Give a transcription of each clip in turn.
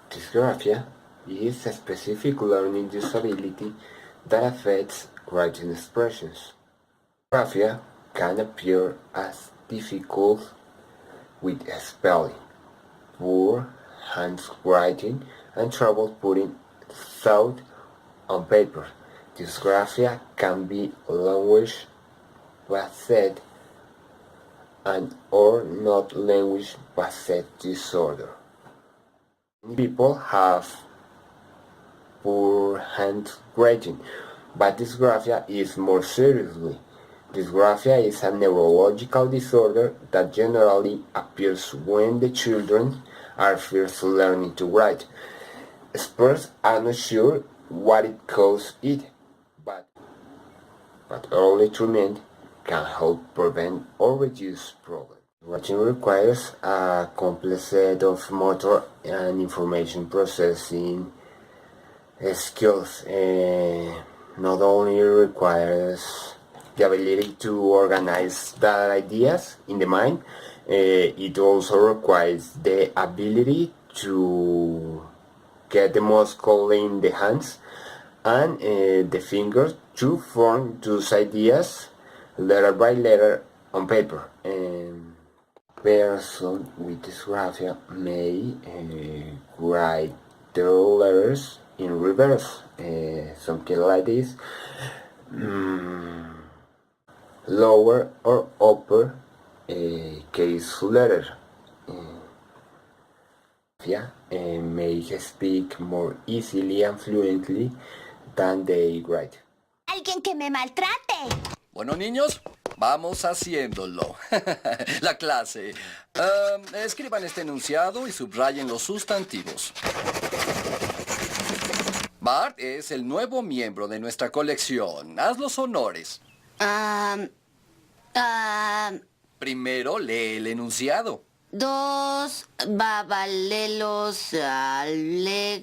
Dysgraphia is a specific learning disability that affects writing expressions. Dysgraphia can appear as difficult with spelling, poor handwriting, and trouble putting thought on paper. Dysgraphia can be language based and or not language based disorder. Many people have poor handwriting, but dysgraphia is more seriously. Dysgraphia is a neurological disorder that generally appears when the children are first learning to write. Experts are not sure what it causes it, but early treatment can help prevent or reduce problems. Writing requires a complex set of motor and information processing skills. Not only requires the ability to organize the ideas in the mind, it also requires the ability to get the muscle in the hands and the fingers to form those ideas letter by letter on paper. Person with dysgraphia may write their letters in reverse, something like this. Lower or upper case letter. May speak more easily and fluently than they write. ¡Alguien que me maltrate! Bueno, niños, vamos haciéndolo. La clase. Escriban este enunciado y subrayen los sustantivos. Bart es el nuevo miembro de nuestra colección. Haz los honores. Primero lee el enunciado. 2 babalelos alegres.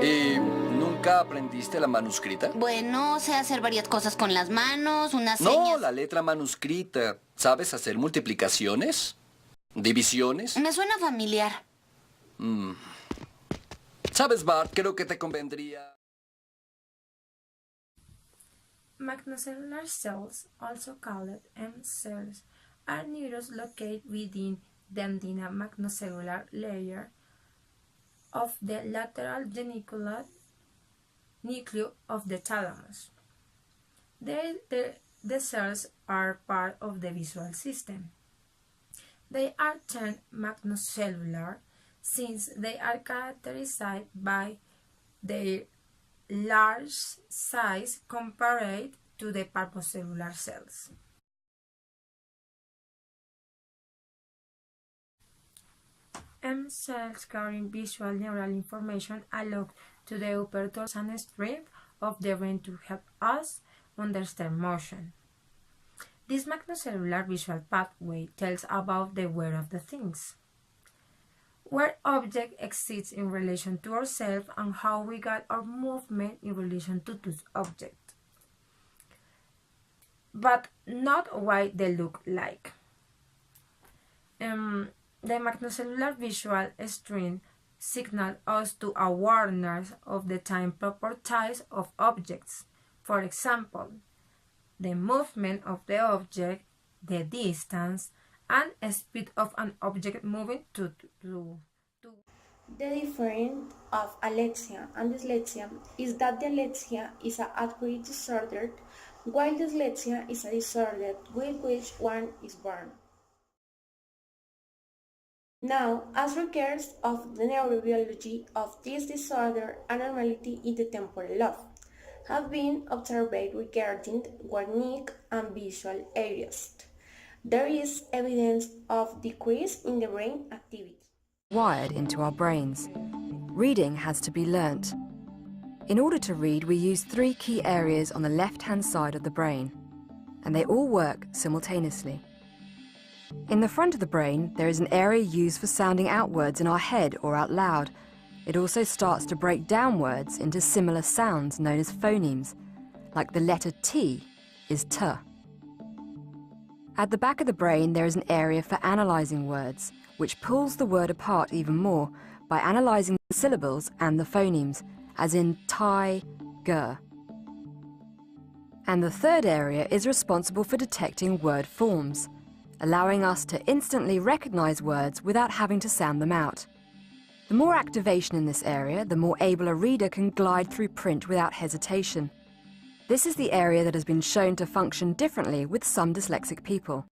¿Y nunca aprendiste la manuscrita? Bueno, sé hacer varias cosas con las manos, unas No, señas. la letra manuscrita. ¿Sabes hacer multiplicaciones? ¿Divisiones? Me suena familiar. ¿Sabes, Bart? Creo que te convendría... Magnocellular cells, also called M cells, are neurons located within the antennal magnocellular layer of the lateral geniculate nucleus of the thalamus. The cells are part of the visual system. They are termed magnocellular since they are characterized by their large size compared to the purpocellular cells. M cells carrying visual neural information along to the upper dorsal strip of the brain to help us understand motion. This magnocellular visual pathway tells about the where of the things, where object exists in relation to ourselves and how we got our movement in relation to this object, but not why they look like. The magnocellular visual stream signals us to awareness of the time properties of objects. For example, the movement of the object, the distance, and speed of an object moving to. The difference of alexia and dyslexia is that the alexia is an acquired disorder, while dyslexia is a disorder with which one is born. Now, as regards of the neurobiology of this disorder, abnormality in the temporal lobe have been observed regarding Wernicke and visual areas. There is evidence of decrease in the brain activity. Wired into our brains. Reading has to be learnt. In order to read, we use 3 key areas on the left-hand side of the brain, and they all work simultaneously. In the front of the brain, there is an area used for sounding out words in our head or out loud. It also starts to break down words into similar sounds known as phonemes, like the letter T is T. At the back of the brain, there is an area for analysing words, which pulls the word apart even more by analysing the syllables and the phonemes, as in tiger. And the third area is responsible for detecting word forms, allowing us to instantly recognise words without having to sound them out. The more activation in this area, the more able a reader can glide through print without hesitation. This is the area that has been shown to function differently with some dyslexic people.